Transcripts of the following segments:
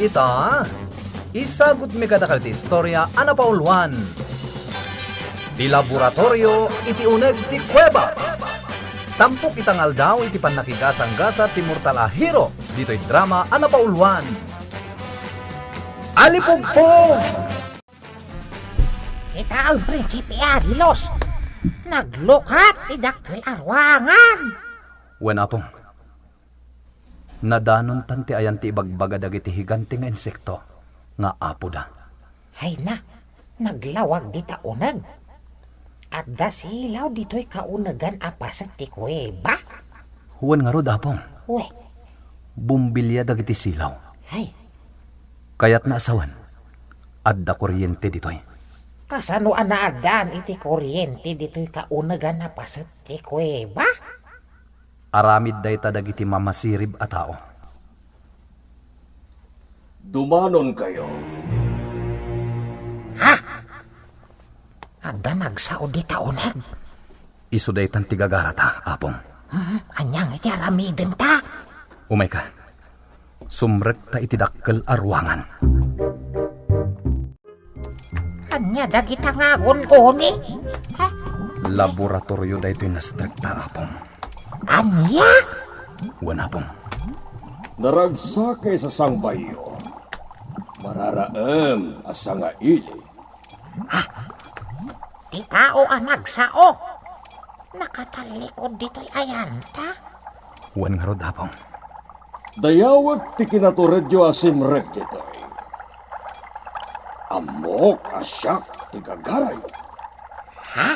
Ita, isagot mi kadakal ti istorya ana paulwan. Di laboratorio iti uneg ti kuweba. Tampok itangal daw iti panakigasang-gasa ti mortal a hero dito'y drama ana paulwan. Alipugpog! Kita ang prinsipe Agilos. Naglukat ti dakkel arwangan. Wenapong, nadanon tanti ayan ti ibagbaga dagiti higanti nga insekto nga apo da. Hay na, naglawag di taunag. At da silaw dito'y kaunagan apasat ti kuweba. Huwan nga ro dapong, We, bumbilya dagiti silaw. hay, Kaya't naasawan, adda kuryente dito'y. kasano anaadaan iti kuryente dito'y kaunagan apasat ti kuweba? Aramid dayta dagiti mamasirib a tao. Dumanon kayo. Adda nagsao di taunag. Isu daytan ti gagarata, apong. Anyang iti aramiden ta. Umay ka, sumrek ta iti dakkel arwangan. Anya dagita nga oni. Ha? Laboratorio daytoy nastrek ta, apong. Anya? Wanapong. Naragsakay sa sangbayo. Mararaem asa nga ili. Di tao ang nagsao. Nakatalikod dito'y ayanta. Wan nga ro dapong. Dayawag ti kinaturedyo asimrek ditoy. Amok asyak ti gagaray. Ha?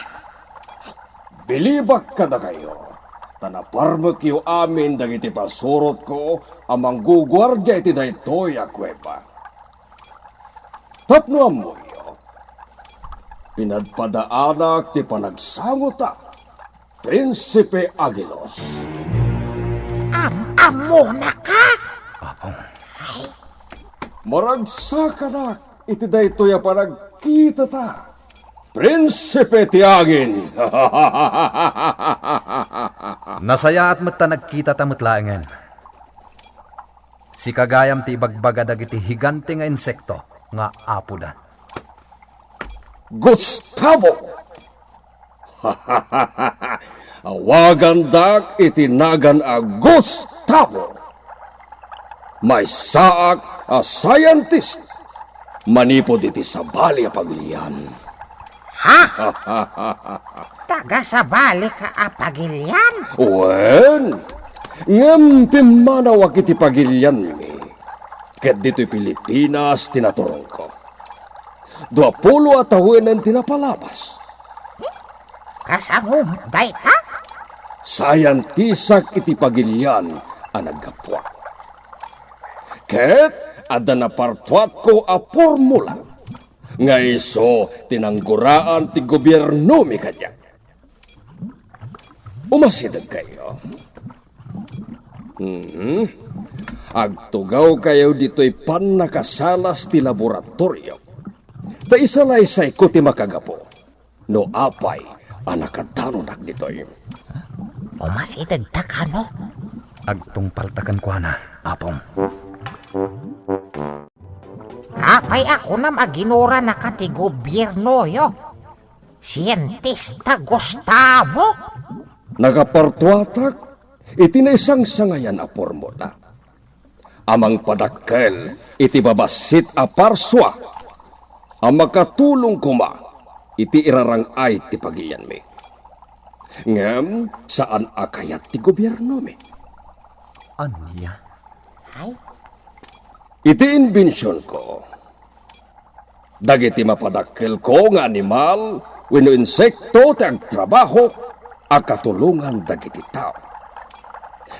Bilibak kada kayo. Tanaparmek yu amin dagiti pasurot ko amang gugwardya iti daytoy a kuweba. Tapno amoy. Pinadpadaanak ti panagsangota, Prinsipe Agilos. Amo na ka? Apong. Maragsakanak, iti daytoy a panagkita ta. Prinsipe Tiagin. Nasaya at mata nagkita tamot laengen. Si kagayam ti ibagbaga dagiti higante nga insekto nga apo da. Gustavo. Awagan dak itinagan a Gustavo. May saak a scientist. Manipod iti sabali a pagilian. Taga sa balik ka apagilyan? Wen, ngem pimanawag iti pagilian mi. Ket dito'y Pilipinas tinaturong ko. 20 at tawinan tinapalabas. Kasamumot day ta? Sayantisak iti pagilian ang nagkapwa. Ket adda na partuat ko a formula. Nga iso tinangguraan ti gobyerno mi kanya. Umasidag kayo. Agtugaw kayo dito'y panakasalas ti laboratorio. Ta isalaysay ko ti makagapo. No apay, anakadanonak dito'y. Umasidag ta ka no? Agtong paltakan ko na, apong. Apay ako na maginura na kati gobyerno yo. Siyentista Gustavo. Nagapartuatak, iti na isang sangayan a formula. Amang padakkel, iti babasit a parswa. Ang makatulong kuma, iti irarangay ti pagiyan mi. Ngem, saan akayat ti gobyerno mi? Anya? Ay, Iti inbensyon ko. Dagiti mapadakkel ko nga animal, wenno insekto ti agtrabaho, a katulungan dagiti tao.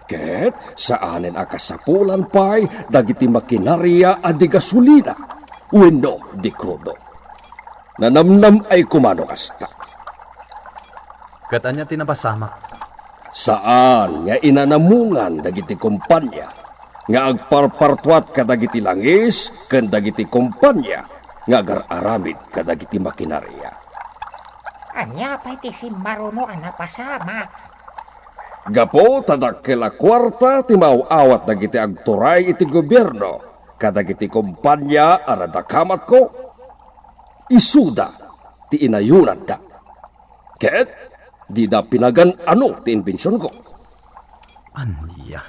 Ket saanen akasapulan pay dagiti makinarya a di gasolina, wenno di krudo. Nanamnam ay kumano kasta. Katanya tinapasamak. Saan nga inanamungan dagiti kumpanya nga agparpartuat kadagiti langis ken dagiti kumpanya nga agararamid kadagiti makinarya. anya pa iti si Maruno ang napasama. Gapo tadakkel a kwarta ti mauawat dagiti agturay iti gobyerno kadagiti kumpanya aradakamat ko, isuda ti inayunan da. Ket, di da pinagan ano ti inbensyon ko. Anya?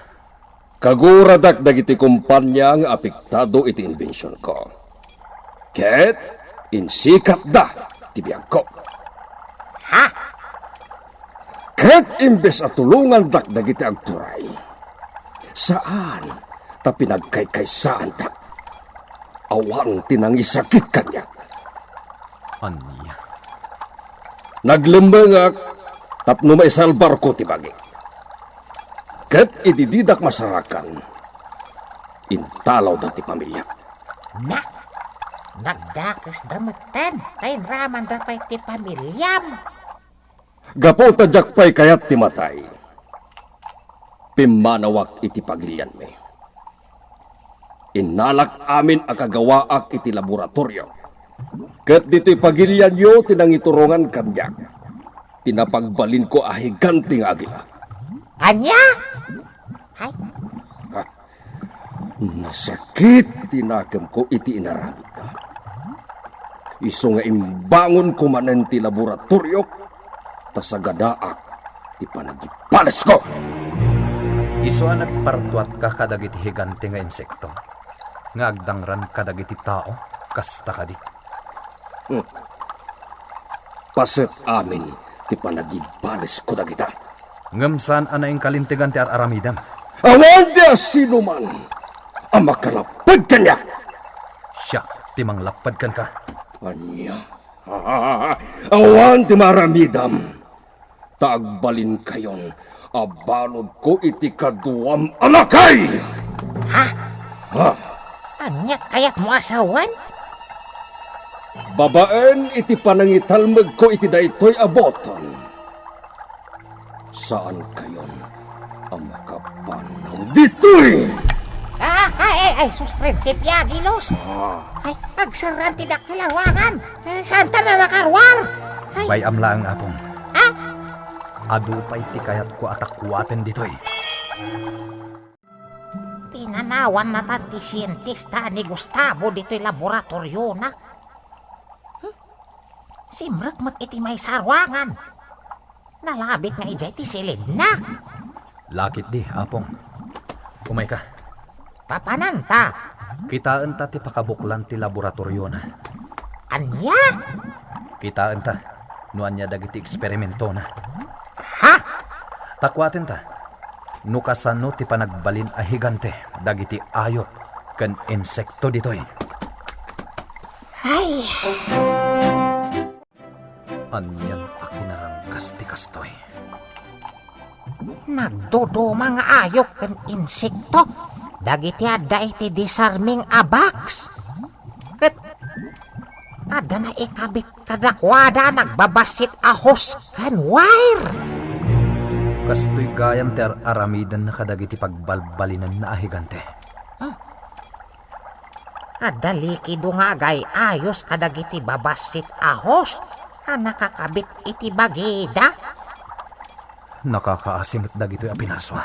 Kaguradak dagiti kumpanya nga apektado iti inbensyon ko. Ket, insikap da ti biyag ko. Ha? Ket imbes at tulungan dak dagiti agturay. Saan ta pinagkaykaysaan ta? Awan tinangisakit kanya. Anya? Naglembengak tapno maisalbar ko ti bagi. Ket idididak masarakan. Intalaw dati pamilya. Na, nagdakas damutan, tayo raman dapay ti pamilyam. Gapo tadyak pa'y kayat ti matay. Pimanawak iti pagilian mi. Inalak amin akagawaak iti laboratorio. Ket dito'y pagilian yo tinangiturongan kanyak. Tinapagbalin ko ahiganting agila. Anya? Ay, Nasakit tinagam ko iti inaramid ka. Iso nga imbangon ko manen ti laboratorio, tasagadaak ti panagipalas ko. Iso ang nagpartuat ka kadagiti higante nga insekto. Nga agdangran kadagiti tao, kasta kadi. Paset amin ti panagipalas ko dagita. Ngamsan anaing kalintigan ti aramidam. Awan di sino man ang makalapad kanya. Siya, timang lapad kan ka. Anya, awan ti maramidam. Taagbalin kayon, abalod ko iti kaduam alakay. anya kaya't mo asawan? Babaen iti panangitalmeg ko iti daytoy aboton. Saan kayon ang makapanaw ditoy? Ay, sus, prinsipya, Gilos. Ay, agsaran tidak kilawangan. Santa na makarwar. Ay, Bay amla ang apong. ha? Adupay ti kayat ko atakwaten ditoy. Tinanawan na ti siyentista ni Gustavo dito'y laboratorio na. Simrek mat iti may sarwangan. Nalabit nga ijay ti silid na. Lakit di, apong. Umay ka. Papananta. Kitaan ta ti pakabuklan ti laboratorio na. Anya? Kitaan ta. Nuan niya dagiti eksperimento na. Ha? Takwaten ta. Nukasano ti panagbalin a higante. Dagiti ayop kan insekto ditoy. Ay, Anyan ako narangkas ti kastoy. nagduduma nga ayok kan insekto. Dagiti adda iti disarming abaks. Ket ada na ikabit kadakwada nagbabasit ahos kan wire. Kastoy gayam ti aramidan na kadagiti pagbalbalinan na ahigante. Ada likido nga gay ayos kadagiti babasit ahos. Nakakabit iti bagida. Nakakaasimot dagito'y apinarswa.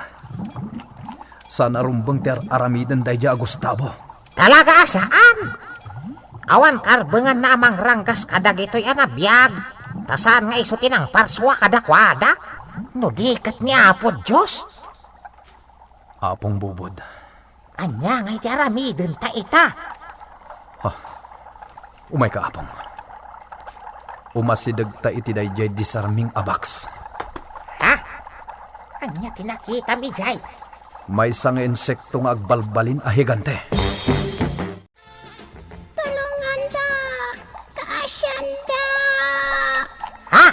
Sana rumbang ti aramidan dayja Gustavo. Talaga saan? Awan karbengan na amang ranggas kadagito'y anabiyag. Tasan nga isutin ang parswa kadakwada. No dikat ni Apo Diyos. Apong bubod. Anya nga iti aramidin ta ita. Umay ka apong. Umasidag ta iti dayjay disarming abaks. Ha? Anya tinakita mi jay. May sang insekto nga agbalbalin ahigante. Tulungan da! Kaasyan da! Ha?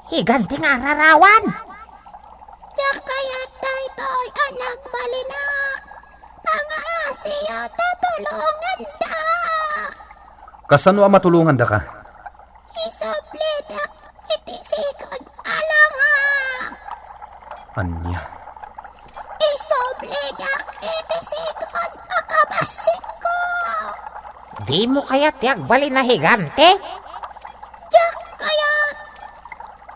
Higanti nga rarawan. Da kaya daytoy anak balina! Pangaasiyo tutulungan da! Kasano ang matulungan da ka? Isobleda iti sikod alanga! Anya. Isobleda iti sikod akabasik ko! Di mo kaya tiyak bali na higante? Da kaya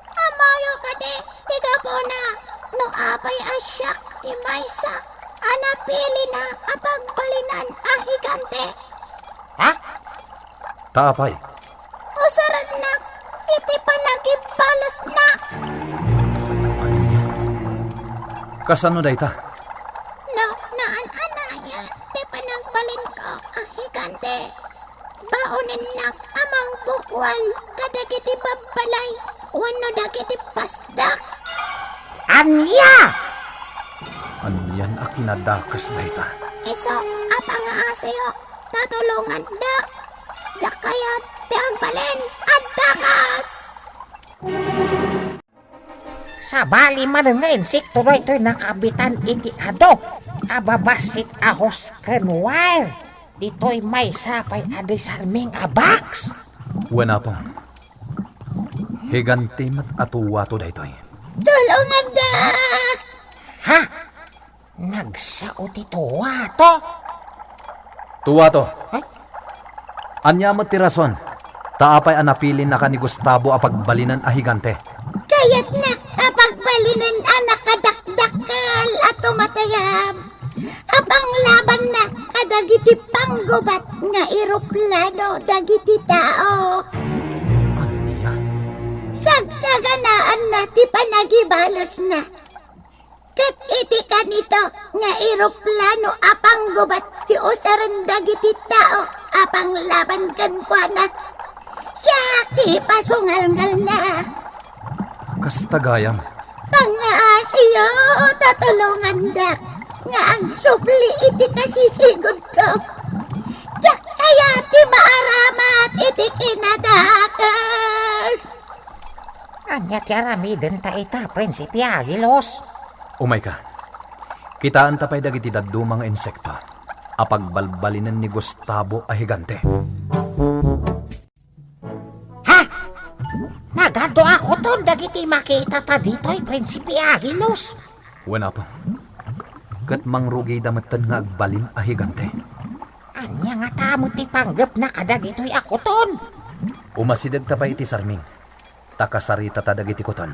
amayo ka di tiga po na no apay asyak ti maysa Anapili na apagbalinan ahigante. Ha? Taapay. Usaran na iti panagibalas na. Anya? Kasano dayta? No, naan-anaya ti panagbalin ko ahigante. Baonin na amang bukwal kadagiti babbalay wano dagiti pasdak. Anya! Anyan a kinadakas dayta. Iso, apang asayo, natulungan da. Da kaya ti agbalin at dakas. Sa bali man nga insekto na ito'y nakabitan iti ado. Ababasit ahos kenwair. Dito'y may sapay aday sarming abaks. Wala pong. Higante mat atuwato daytoy. Tulungan da. Ha? Nagsao ti tuwato. Tuwato. Ay? Anya mat ti rason. Taapay a napili na ka ni Gustavo a pagbalinan a higante. Kaya't na apagbalinan anak kadakdakal at tumatayab. Apang laban na kadagiti panggubat nga eroplano dagiti tao. Anya? Sagsaganaan na ti panagibalos na. Kat iti kanito nga eroplano apang gubat ti usaran dagiti tao apang laban kan kwa na. Siya ti pasungalngal na. Kastagayam. Pangaasiyo tatulungan da nga ang supli iti kasisigod ko. Yak kaya ti maaramat iti kinadakas. Anya ti aramiden ta ita, Prinsipe Agilos. Umay ka. Kitaan tapay dagiti daddo mga insekta. Apagbalbalinan ni Gustavo a higante. Ha? Nagado ako ton dagiti makita ta dito'y Prinsipe Agilos. Wala po. Kat mangrugi damatan nga agbalin a higante. Anya nga tamo ti panggap na kadagito'y ako ton. Umasidag tapay iti sarming. Takasarita ta dagiti kuton.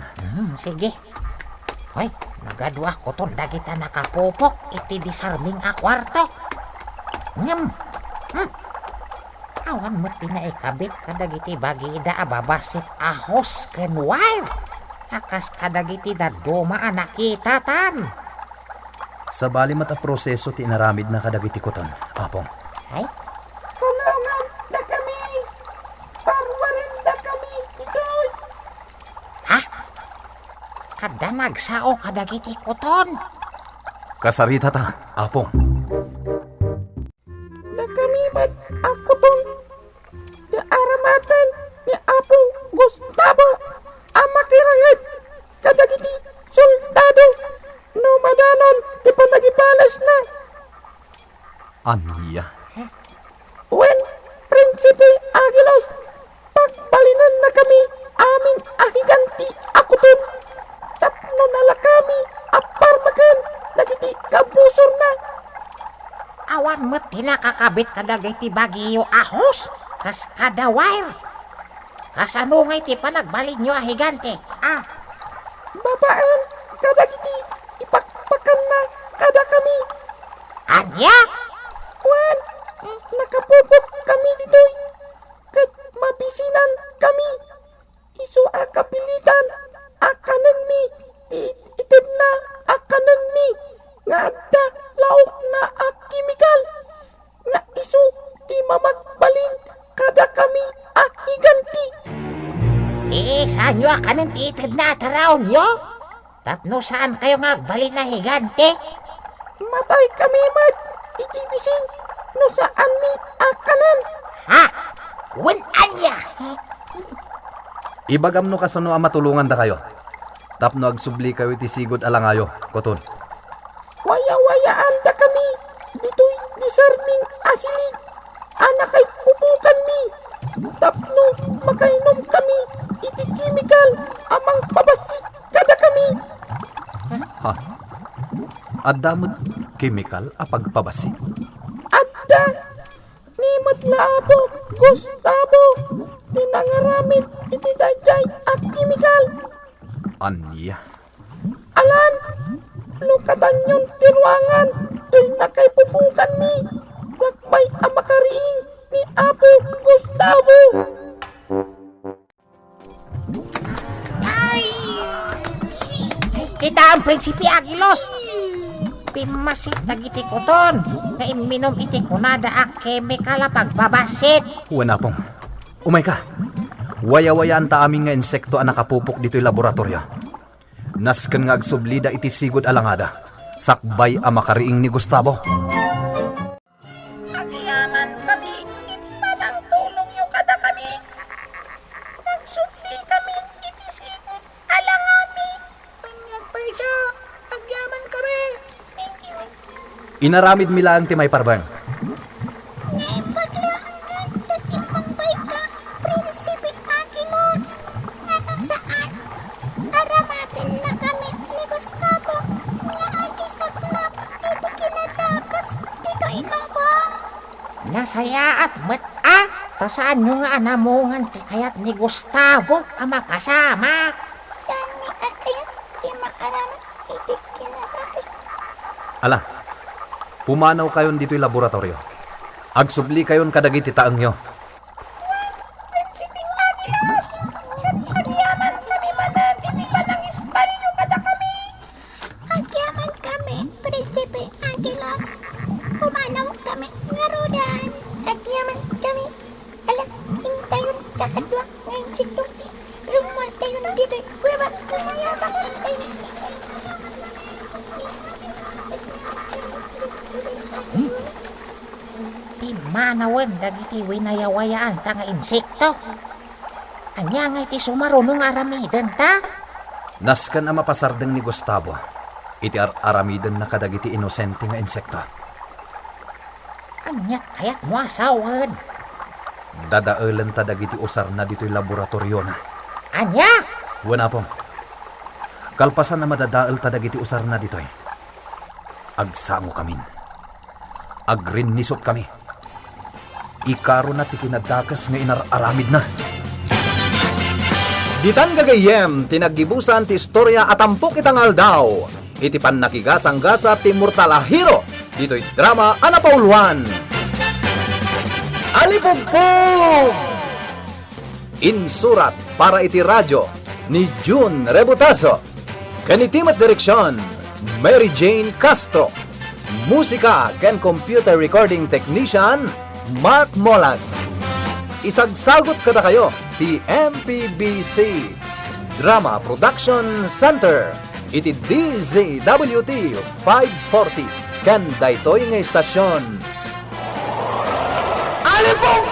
Sige. Hoy, nagado ako ton dagita nakapupok iti di sarming a kwarto. Awan mo tinaikabit kadagiti bagida ababasit ahos kenwair. Akas kadagiti daduma nakita tan. Sa balimat a proseso ti inaramid na kadagiti kuton. Apong. Ay, Tulungan da kami. Parwarin da kami ito'y. ha? Kada nagsao kadagiti kuton. Kasarita ta. Apong. Da kami mat ako tong di aramatan ni Apo Gustavo ang makirangit kadagiti soldado no madanon di panagibalas na. Anya? When Prinsipe Agilos pagbalinan na kami amin ahiganti ako tun. Tapno nala kami aparmakan dagiti kabusor na. Awan mo tinakakabit kadagiti bagiyo ahos. Kas kada wire. Kasano nga iti panagbalin nyo ahigante. Babaan kadagiti ipakpakan na kada kami. Anya? Wan, nakapupok kami ditoy. Kat mabisinan kami. Isu akapilitan. Akanan mi. Itid na akanan mi. Nga adda laok na akimikal. Nga isu di mamagbalin kada kami ahiganti. Saan nyo akanin titid na ataraw nyo? Tapno saan kayo nga agbalin na higante? Matay kami mat. Itibising no saan mi akanan. Ha? Wen anya? Ibagam no kasano a matulungan da kayo. Tapno agsubli kayo iti sigod alangayo. Kuton. Waya-wayaan da kami. Dito'y disarming asilid. Anak ay pupukan mi. Tapno makainom kami. Iti chemical. Amang pabasik kada kami. Ha? Adamot chemical a pagpabasi. Adda. Ni Matlabo Gustavo. Tinangaramid iti dayjay at chemical. Anya? Alan. Lukatan yung tiruangan. Adoy na kay pupukan mi. Sakbay ang makariing ni Apo Gustavo. Kita ang prinsipi Agilos. Pimasit dagiti ko ton. Nga iminom iti kunada a chemical a pagbabasit. Wala pong. Umay ka. Waya-wayaan ta aming nga insekto ang nakapupok dito'y laboratorio. Nasken nga agsublida iti sigod alangada. Sakbay ang makariing ni Gustavo. Agyaman kami. Iti panang tulong nyo kada kami. Nagsufli kami. Iti sigod alangami. Nagpaisa. Agyaman kami. Thank you. Inaramid mila ang timay parbang. Ngayon paglaangan, tas imampay ka, Prinsipe Aguilos. Ano saan? Aramatin na kami ni Gustavo. Nga agisap na ito kinadakas dito ilabang. Nasaya at mata. Tasaan nyo nga anamungan ti kayat ni Gustavo ang makasama. Saan ni Akayat di maaramat ito kinadakas? Ala, pumanaw kayon dito'y laboratorio. Agsubli kayon kadagiti taang nyo. Prinsipe Agilos. Agyaman kami manan. Iti panang Espalyo kada kami. Agyaman kami, Prinsipe Aguilos. Pumanaw kami, ngarudan. Agyaman kami. Ala, hintayon kakadwa ngayon sikto. Lumal tayo dito. Kuweba, kumayabang hintay. Manawan dagiti winayawayaan ta nga insekto. Anya nga iti sumarunong aramiden ta. Nasken ang mapasardeng ni Gustavo. Iti aramiden na kadagiti inosente nga insekto. Anya kayat mo asawan. Dadaelan ta dagiti usar na dito'y laboratorio na. Anya? Wala pong. Kalpasan na madadael ta dagiti usar na dito'y. Agsango kamin. Agrinnisot kami. Ikaro na ti kinadakas nga inararamid na. Ditan gagayem, tinaggibusan ti istorya at ampok itangal daw. Iti pan nakigasang-gasa ti Mortalahiro. Dito'y drama Anapauluan. Alipugpug! Insurat para iti radyo ni June Rebutaso. Kanitimat direksyon, Mary Jane Castro. Musika ken computer recording technician, Mark Molag. Isagsagot kada kayo ti MPBC Drama Production Center. Iti DZWT 540 ken daytoy nga istasyon. Alipong